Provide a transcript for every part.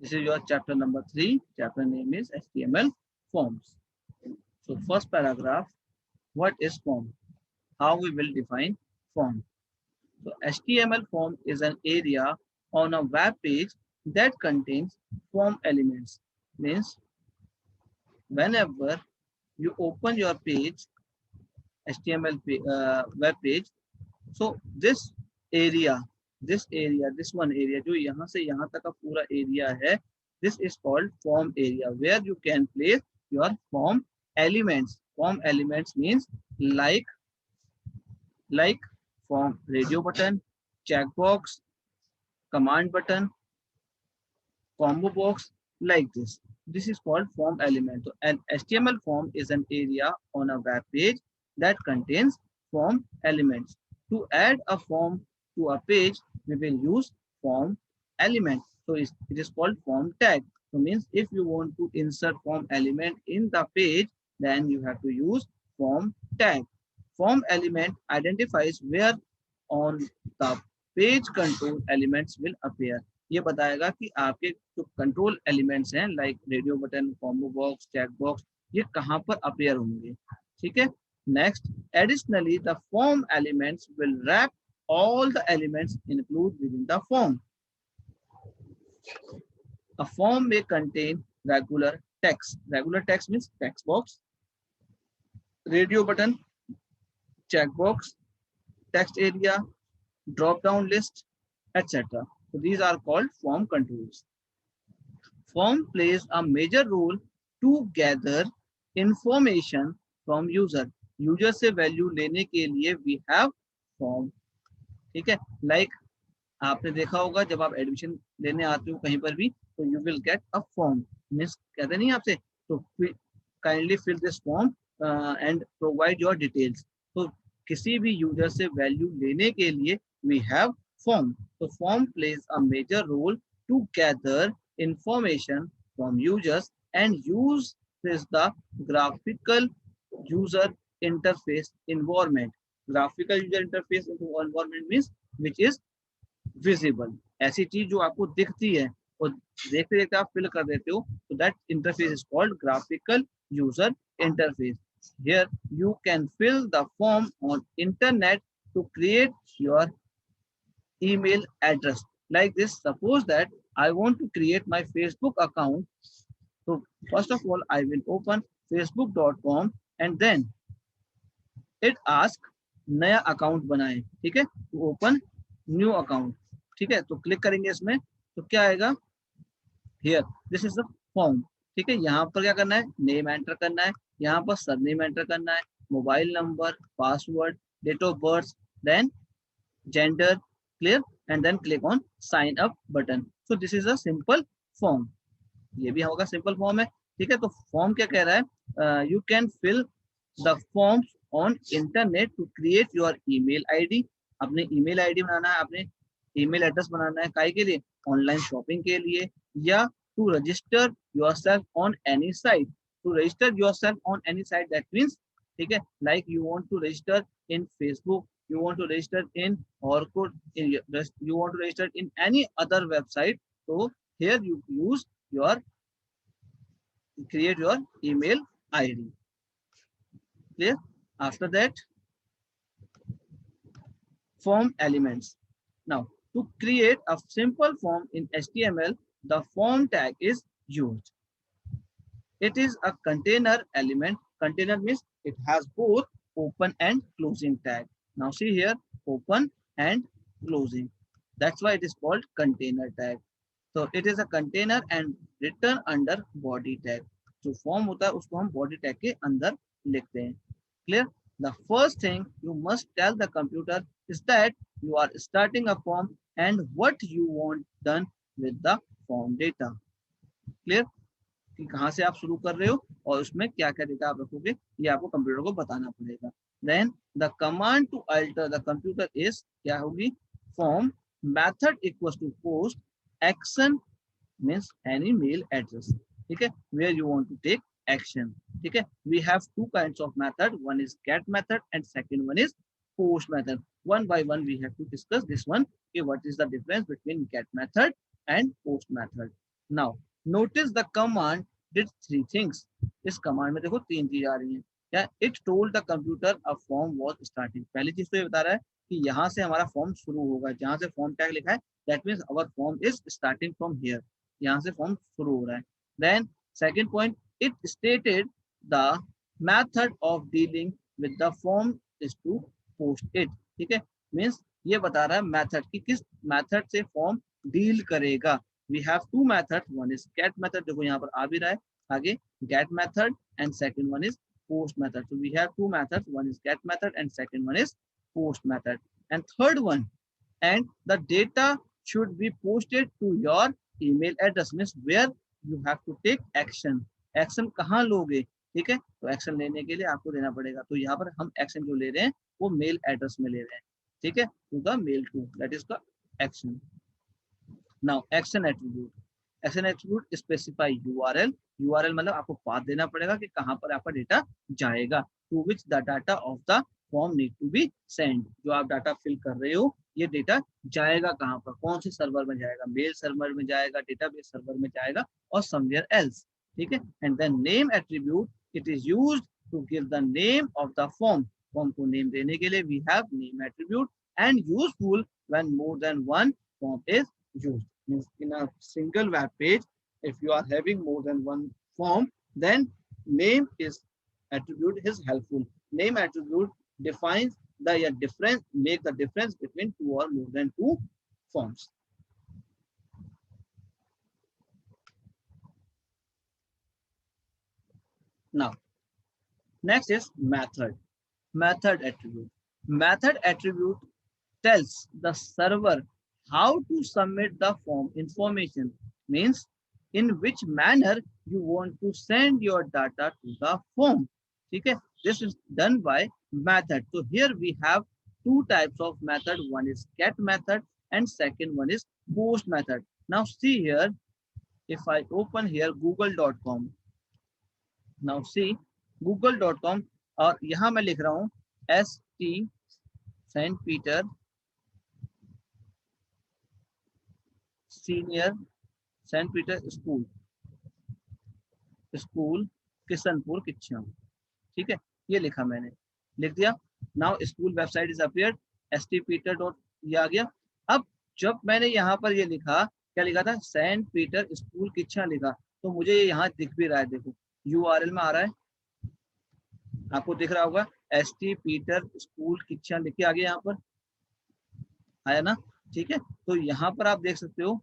This is your chapter number 3. Chapter name is HTML forms. So first paragraph, what is form? How we will define form? So HTML form is an area on a web page that contains form elements. Means whenever you open your page, HTML web page, so area, this one area जो यहाँ से यहाँ तक का पूरा area है, this is called form area where you can place your form elements. Form elements means like form radio button, checkbox, command button, combo box, like this. This is called form element. So an HTML form is an area on a web page that contains form elements. To add a form to a page, we will use form element. So it is called form tag. So means if you want to insert form element in the page, then you have to use form tag. Form element identifies where on the page control elements will appear. ये बताएगा कि आपके जो control elements हैं like radio button, combo box, check box, ये कहाँ पर appear होंगे. ठीक है. Next, additionally the form elements will wrap all the elements included within the form. A form may contain regular text. Regular text means text box, radio button, checkbox, text area, drop down list, etc. So these are called form controls. Form plays a major role to gather information from user. User से value लेने के लिए we have form. ठीक है. Like आपने देखा होगा जब आप एडमिशन लेने आते हो कहीं पर भी, तो you will get a form. Means कहते नहीं आपसे, तो kindly fill this form and provide your details. तो किसी भी यूजर से वैल्यू लेने के लिए वी हैव फॉर्म. तो form plays a major role to gather information from users and use this the graphical user interface environment. Graphical user interface environment means which is visible. ऐसी चीज जो आपको दिखती है और देखते देखते आप फिल कर देते हो, तो that interface is called graphical user interface. Here you can fill the form on internet to create your email address. Like this, suppose that I want to create my Facebook account. So first of all I will open facebook.com and then it ask नया account बनाए. ठीक है. तो open new account. ठीक है. तो click करेंगे इसमें, तो क्या आएगा, here this is the form. ठीक है. यहाँ पर क्या करना है, नेम एंटर करना है, यहाँ पर सरनेम एंटर करना है, mobile number, password, date of birth, then gender, clear, and then click on sign up button. So this is a simple form. ये भी होगा सिंपल फॉर्म है. ठीक है. तो फॉर्म क्या कह रहा है, you can fill the forms on internet to create your email ID. अपने ईमेल आईडी बनाना है, अपने ईमेल एड्रेस बनाना है, काय के लिए, ऑनलाइन शॉपिंग के लिए, या to register yourself on any site. To register yourself on any site that means, ठीक है, like you want to register in Facebook, you want to register in Orkut, you want to register in any other website. So here you use your, create your email ID. Clear? After that, form elements. Now to create a simple form in HTML, the form tag is used. It is a container element. Container means it has both open and closing tag. Now see here, open and closing. That's why it is called container tag. So it is a container and written under body tag. जो form होता है उसको हम body tag के अंदर लिखते हैं. Clear? The first thing you must tell the computer is that you are starting a form and what you want done with the form data. Clear? कि कहाँ से आप शुरू कर रहे हो और उसमें क्या क्या डेटा आप रखोगे, ये आपको कंप्यूटर को बताना पड़ेगा. Then the command to alter the computer is क्या होगी, form method equals to post action means any mail address. ठीक है, where you want to take action. ठीक है, we have two kinds of method, one is get method and second one is post method. One by one we have to discuss this one. Okay, what is the difference between get method and post method. Now notice the command did three things. इस command में देखो तीन चीज आ रही है। क्या? It told the computer a form was starting. पहली चीज तो ये बता रहा है कि यहाँ से हमारा फॉर्म शुरू होगा, जहाँ से फॉर्म टैग लिखा है that means our form is starting from here, यहाँ से फॉर्म शुरू हो रहा है। Then second point, it stated the method of dealing with the form is to post it. ठीक है, मीन्स ये बता रहा है मेथड कि किस मेथड से फॉर्म डील करेगा। We have two method, one is get method, देखो यहाँ पर आ भी रहा है आगे get method, and second one is post method. So we have two methods, one is get method and second one is post method. And third one, and the data should be posted to your email address, means where you have to take action. Action कहाँ लोगे? ठीक है, तो action लेने के लिए आपको देना पड़ेगा। तो यहाँ पर हम एक्शन जो ले रहे हैं वो मेल एड्रेस में ले रहे हैं। ठीक है, to the mail to, that is the action. Now action attribute, action attribute specify URL. URL मतलब आपको पाथ देना पड़ेगा कि कहाँ पर आपका डेटा जाएगा। To which the data of the form need to be send. जो आप डाटा फिल कर रहे हो ये डेटा जाएगा कहाँ पर, कौन से सर्वर में जाएगा, मेल सर्वर में जाएगा, डेटाबेस सर्वर में जाएगा और समवेयर एल्स। ठीक है, and then name attribute, it is used to give the name of the form. Form को नेम देने के लिए we have name attribute, and useful when more than one form is used. Means in a single web page, if you are having more than one form, then name is attribute is helpful. Name attribute defines the difference, make the difference between two or more than two forms. Now next is method. Method attribute. Method attribute tells the server how to submit the form information, means in which manner you want to send your data to the form. ठीक है, this is done by method. So here we have two types of method, one is get method and second one is post method. Now see here, if I open here google.com, now see google.com, और यहाँ मैं लिख रहा हूँ ST saint Peter senior saint Peter school, school Kishanpur Kichha. ठीक है, ये लिखा मैंने, लिख दिया। Now school website is appeared, stpeter. ये आ गया। अब जब मैंने यहाँ पर ये लिखा, क्या लिखा था, सेंट पीटर स्कूल किच्छा लिखा, तो मुझे ये यहाँ दिख भी रहा है, देखो यूआरएल में आ रहा है, आपको दिख रहा होगा ST पीटर स्कूल किच्छा लिख के आ गया, यहाँ पर आया ना। ठीक है, तो यहाँ पर आप देख सकते हो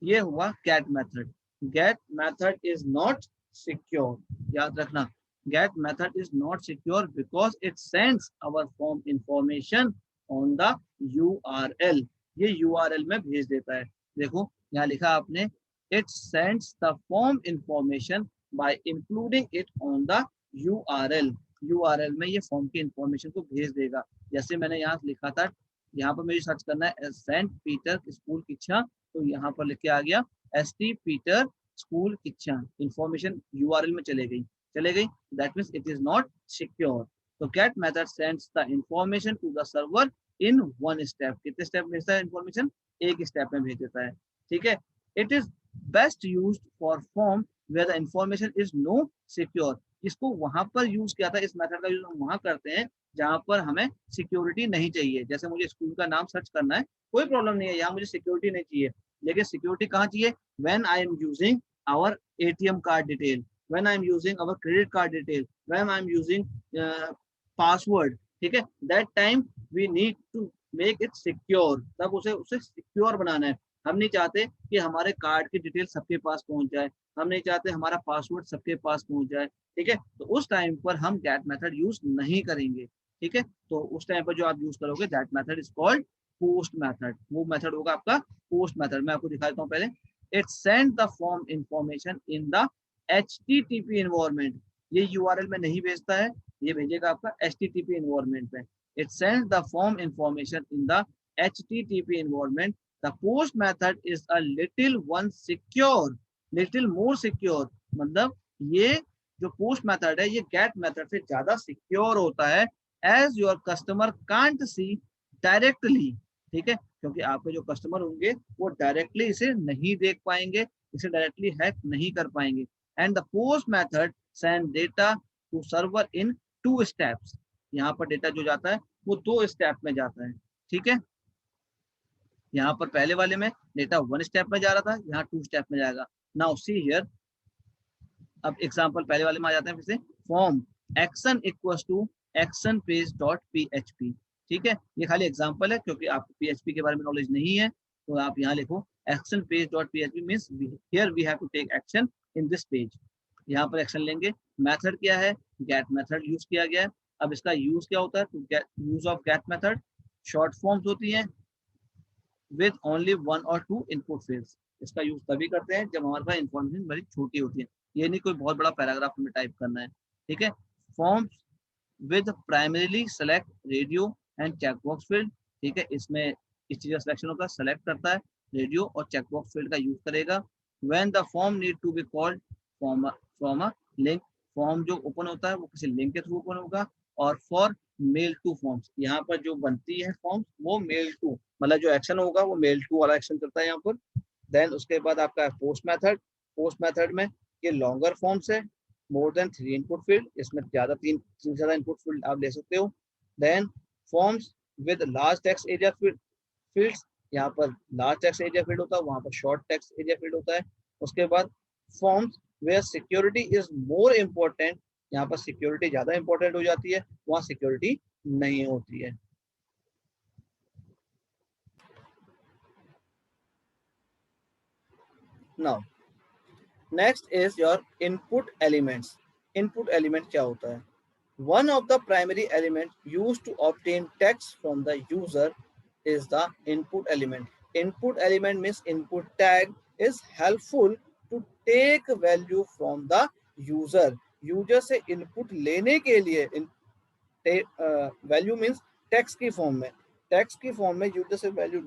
ये हुआ get method. Get method is not secure, याद रखना, get method is not secure because it sends our form information on the URL. ये यूआरएल में भेज देता है। देखो यहाँ लिखा आपने, it sends the form information by including it on the URL. URL में ये फॉर्म की इंफॉर्मेशन को भेज देगा। जैसे मैंने यहाँ लिखा था, यहाँ पर मुझे सर्च करना है सेंट पीटर स्कूल किच्छा, तो यहाँ पर लिख के आ गया ST Peter school Kichha, information URL में चले गई, that means it is not secure. तो get method sends the information to the server in one step. कितने स्टेप भेजता है इंफॉर्मेशन? एक स्टेप में भेज देता है। ठीक है, it is best used for form where the information is no secure. इसको वहां पर यूज किया था, इस मेथड का यूज हम वहां करते हैं जहां पर हमें सिक्योरिटी नहीं चाहिए। जैसे मुझे स्कूल का नाम सर्च करना है, कोई प्रॉब्लम नहीं है, यहाँ मुझे सिक्योरिटी नहीं चाहिए, लेकिन सिक्योरिटी कहाँ चाहिए? When I am using our ATM card detail, when I am using our credit card detail, when I am using password. ठीक है, that time we need to make it secure, तब उसे secure बनाना है। हम नहीं चाहते कि हमारे कार्ड की डिटेल सबके पास पहुंच जाए, हम नहीं चाहते हमारा पासवर्ड सबके पास पहुंच जाए। ठीक है, तो उस टाइम पर हम गेट मेथड यूज नहीं करेंगे। ठीक है, तो उस टाइम पर जो आप यूज करोगे that method is called post method. वो मेथड होगा आपका पोस्ट मेथड। मैं आपको दिखा देता हूँ पहले। It send the form information in the HTTP environment. ये यूआरएल में नहीं भेजता है, ये भेजेगा आपका HTTP एनवायरनमेंट में। It send the form information in the HTTP environment. The post method is a little one secure, little more secure, मतलब ये जो पोस्ट मेथड है ये गेट मेथड से ज्यादा सिक्योर होता है, as your customer can't see directly. ठीक है, क्योंकि आपके जो कस्टमर होंगे वो डायरेक्टली इसे नहीं देख पाएंगे, इसे डायरेक्टली हैक नहीं कर पाएंगे। And the post method send data to server in 2 steps. यहाँ पर डेटा जो जाता है वो 2 स्टेप में जाता है, ठीक है। यहाँ पर पहले वाले में डेटा 1 स्टेप में जा रहा था, यहाँ 2 स्टेप में जाएगा। नाउ सी हियर, अब एग्जांपल पहले वाले में आ जाते हैं फिर से। Form action equals to action page dot PHP, ठीक है। ये खाली एग्जांपल है क्योंकि आपको पीएचपी के बारे में नॉलेज नहीं है, तो आप यहाँ लिखो action page dot PHP means here we have to take action in this page. यहाँ पर एक्शन लेंगे। मेथड क्या है, गेट मेथड यूज किया गया है। अब इसका यूज क्या होता है, to get use of get method, short forms होती हैं विद ओनली 1 और 2 इनपुट फील्ड्स। इसका यूज तभी करते हैं जब हमारे पास इंफॉर्मेशन बड़ी छोटी होती है, ये नहीं कोई बहुत बड़ा पैराग्राफ हमें टाइप करना है, ठीक है। Forms with primarily select radio and checkbox field, ठीक है। इसमें इस चीज का सिलेक्शन होता है, सेलेक्ट करता है रेडियो और चेकबॉक्स फील्ड का यूज करेगा। When the form need to be called from a link, form जो ओपन होता है वो किसी लिंक के थ्रू ओपन होगा। और फॉर मेल टू फॉर्म्स, यहाँ पर जो बनती है फॉर्म्स वो मेल टू, मतलब जो एक्शन होगा वो मेल टू वाला एक्शन करता है यहाँ पर। देन उसके बाद आपका पोस्ट मेथड, पोस्ट मेथड में ये लॉन्गर फॉर्म्स है, मोर देन 3 इनपुट फील्ड, इसमें ज्यादा तीन से ज्यादा इनपुट फील्ड आप ले सकते हो। Then forms with large text area fields, यहाँ पर लार्ज टेक्स्ट एरिया फील्ड होता है, वहाँ पर शॉर्ट टेक्स्ट एरिया फील्ड होता है। उसके बाद forms where security is more important, यहाँ पर सिक्योरिटी ज्यादा इंपॉर्टेंट हो जाती है, वहाँ सिक्योरिटी नहीं होती है। Now next is your input elements. Input element क्या होता है? One of the primary elements used to obtain text from the user is the input element. Input element means input tag is helpful to take value from the user. User से input लेने के लिए value means text की form में, text की form में user से value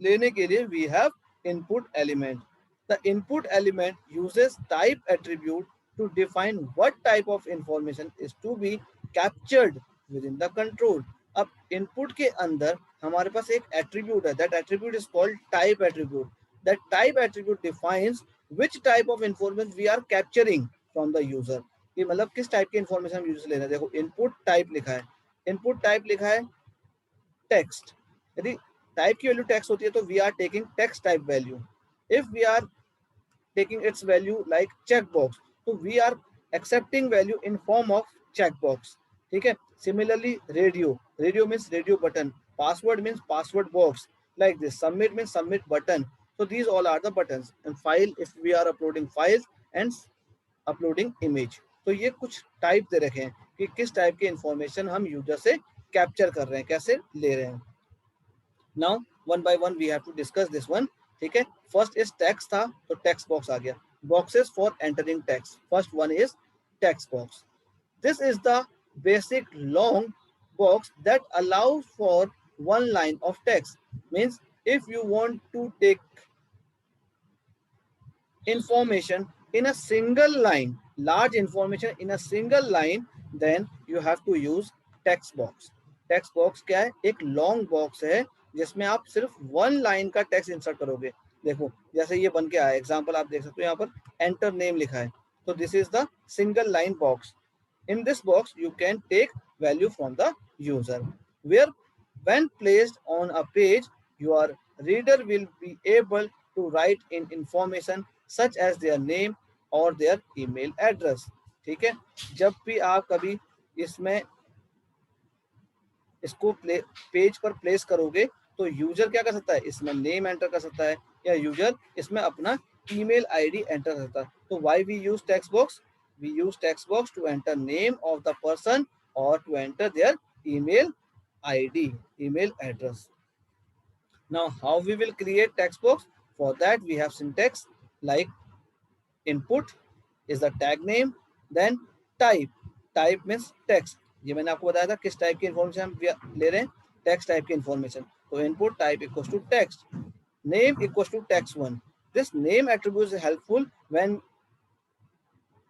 लेने के लिए we have input element. The input element uses type attribute to define what type of information is to be captured within the control. अब input के अंदर हमारे पास एक एट्रीब्यूट है, that attribute is called type attribute. That type attribute defines which type of information we are capturing from the user. कि मतलब किस type की इंफॉर्मेशन हम यूजर से ले रहे हैं. देखो इनपुट टाइप लिखा है, इनपुट टाइप लिखा है टेक्स्ट. यदि टाइप की वैल्यू टेक्स्ट होती है तो we are taking text type value. If we are taking its value like checkbox, so we are accepting value in form of checkbox. ठीक है. Similarly radio, radio means radio button, password means password box, like this. Submit means submit button. So these all are the buttons. And file, if we are uploading files and uploading image, तो ये कुछ type दे रखे हैं कि किस type की information हम user से कैप्चर कर रहे हैं, कैसे ले रहे हैं. Now one by one we have to discuss this one. ठीक है. फर्स्ट इज टेक्स्ट था तो टेक्स्ट बॉक्स आ गया. Boxes for entering text. First one is text box. This is the basic long box that allows for one line of text. Means if you want to take information in a single line, large information in a single line, then you have to use text box. Text box क्या है? एक long box है जिसमें आप सिर्फ one line का text insert करोगे. देखो जैसे ये बन के आया, एग्जांपल आप देख सकते हो, यहाँ पर एंटर नेम लिखा है, तो this is the single line box. In this box, you can take value from the user, where when placed on a page, your reader will be able to write in information such as their name or their email address. ठीक है. जब भी आप कभी इसमें इसको page पर place करोगे तो यूजर क्या कर सकता है? इसमें नेम एंटर कर सकता है या यूजर इसमें अपना ईमेल आईडी एंटर कर सकता है. तो why we use text box? We use text box to enter name of the person or to enter their email ID, email address. Now, how we will create text box? For that, we have syntax like input is the tag name, then type. Type means text. ये मैंने आपको बताया था किस type की information हम ले रहे हैं, टेक्स्ट टाइप की इंफॉर्मेशन. तो input type equals to text, name equals to text one. This name attribute is helpful when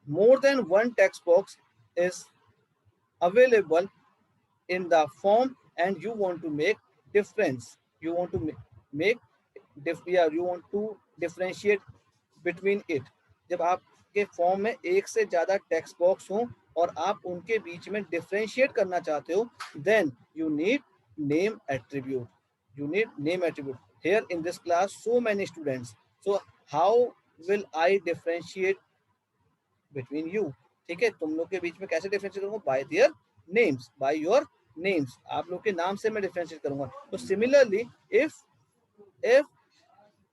more than one text box is available in the form and you want to make difference. you want to make you want to differentiate between it. जब आपके form में एक से ज्यादा text box हो और आप उनके बीच में डिफरेंशिएट करना चाहते हो, then you need name attribute. You need name attribute. Here in this class, so many students. So how will I differentiate between you? ठीक है, तुम लोग के बीच में कैसे डिफरेंशिएट करूंगा? Bye their names, by your names, आप लोग के नाम से मैं डिफरेंशिएट करूंगा. तो similarly if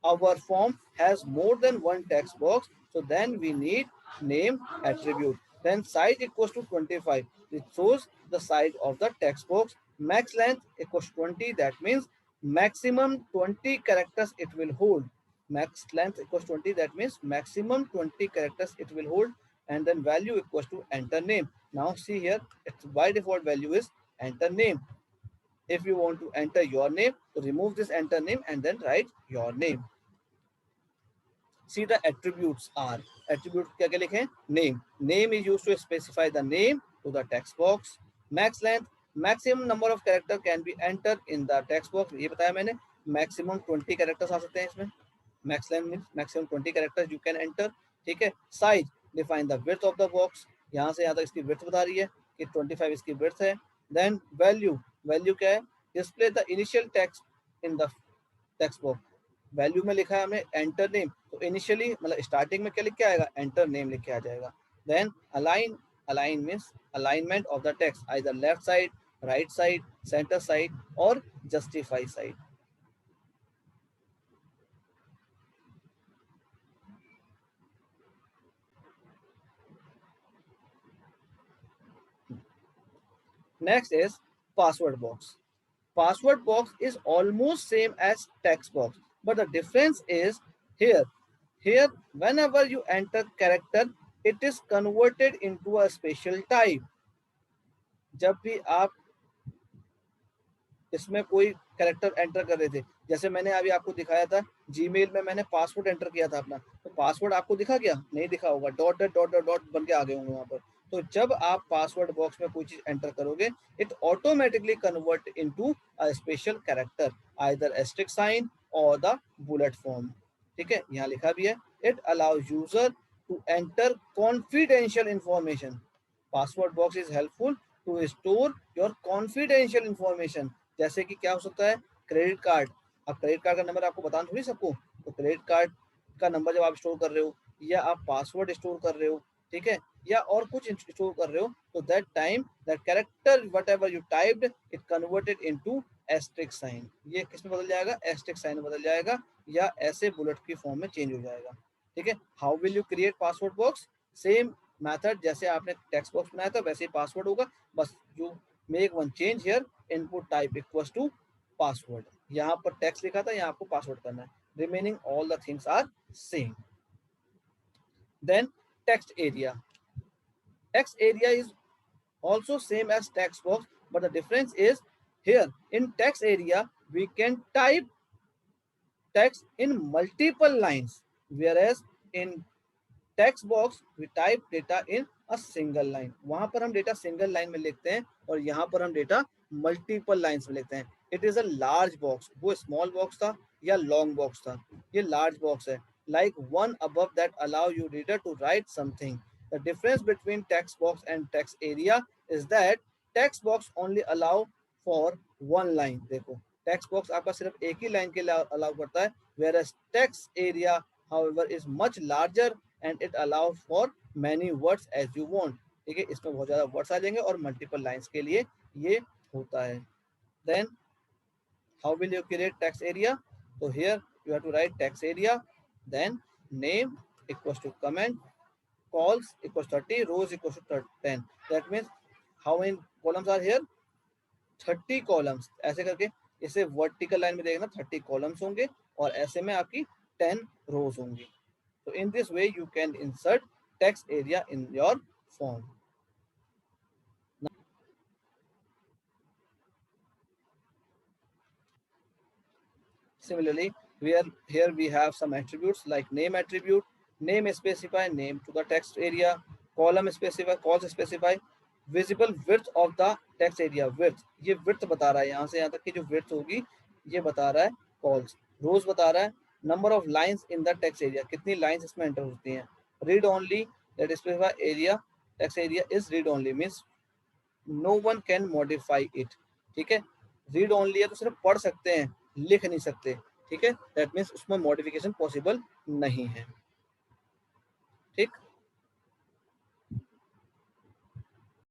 our form has more than one text box, so then we need name attribute. Then size equals to 25, it shows the size of the text box. Max length equals 20, that means maximum 20 characters it will hold. Max length equals 20, that means maximum 20 characters it will hold. And then value equals to enter name. Now see here, its by default value is enter name. If you want to enter your name, so remove this enter name and then write your name. See the attributes are, attribute क्या क्या लिखे? Name. Name is used to specify the name to the text box. Max length, maximum number of character can be entered in the text box. ये बताया मैंने, maximum 20 characters आ सकते हैं इसमें. Max length means maximum 20 characters you can enter. ठीक है. Size, define the width of the box. यहाँ से यहाँ तक इसकी width बता रही है कि 25 इसकी width है. Then value, value क्या है? Display the initial text in the text box. Value में लिखा है हमने एंटर नेम, तो इनिशियली मतलब स्टार्टिंग में क्या लिख के आएगा? एंटर नेम लिख के आ जाएगा. Then align, align means alignment of the text, either left side, right side, centre side और justify side. Next is password box. Password box is almost same as text box, but the difference is here whenever you enter character, it is converted into a special type. जब भी आप इसमें कोई character enter कर रहे थे, जैसे मैंने अभी आपको दिखाया था जीमेल में, मैंने पासवर्ड एंटर किया था अपना, तो पासवर्ड आपको दिखा क्या? नहीं दिखा होगा, डॉट डॉट डॉट डॉट बन के आ गए होंगे वहां पर. तो जब आप पासवर्ड बॉक्स में कोई चीज एंटर करोगे, it automatically convert into a special character, either asterisk sign or the bullet form. ठीक है, यहाँ लिखा भी है, it allows user to enter confidential information. Password box is helpful to store your confidential information. जैसे कि क्या हो सकता है? Credit card. अब क्रेडिट कार्ड का नंबर आपको बताना थोड़ी सबको, तो क्रेडिट कार्ड का नंबर जब आप स्टोर कर रहे हो, या आप पासवर्ड स्टोर कर रहे हो, ठीक है, या और कुछ स्टोर कर रहे हो, तो that time that character whatever you typed it converted into asterisk sign. ये किस में बदल जाएगा? एस्टेरिक साइन बदल जाएगा, या ऐसे बुलेट की फॉर्म में चेंज हो जाएगा. ठीक है. How will you create password box? Same method, जैसे आपने टेक्स्ट बॉक्स बनाया था वैसे ही पासवर्ड होगा, बस you make one change here, input type equals to password. यहाँ पर टेक्स्ट लिखा था, यहाँ आपको पासवर्ड करना है. Remaining all the things are same. Then text area. Text area is also same as text box, but the difference is here in text area we can type text in multiple lines, whereas in text box we type data in a single line. वहां पर हम data single line में लिखते हैं और यहाँ पर हम डेटा मल्टीपल लाइंस में लिखते हैं. It is a large box. वो स्मॉल बॉक्स था या लॉन्ग बॉक्स था, ये लार्ज बॉक्स है. Like one above that allow you reader to write something. The difference between text box and text area is that text box only allow for one line. देखो, text box आपका सिर्फ एक ही line के लिए allow करता है, whereas text area however is much larger and it allows for many words as you want. ठीक है, इसमें बहुत ज्यादा वर्ड्स आ जाएंगे और मल्टीपल लाइंस के लिए ये होता है. Then how will you create text area? So here you have to write text area, then name equals to comment, calls equals 30, rows equals to 10. That means how many columns are here? 30 columns. ऐसे करके इसे vertical line में देखना, 30 columns होंगे और ऐसे में आपकी 10 रोज होंगी. तो in this way you can insert text area in your form. Similarly, here we have some attributes like name attribute. Name specify name to the text area. Column specify, calls specify. Visible width of the text area. Width, ये width बता रहा है यहाँ से यहाँ तक की जो width होगी ये बता रहा है कॉल्स। रोज बता रहा है number of lines in the text area, कितनी लाइंस इसमें एंटर होती हैं। Read only that specify area, text area is read only means no one can modify it. ठीक है, रीड ओनली है तो सिर्फ पढ़ सकते हैं, लिख नहीं सकते। ठीक है, दैट मीन्स उसमें मॉडिफिकेशन पॉसिबल नहीं है। ठीक।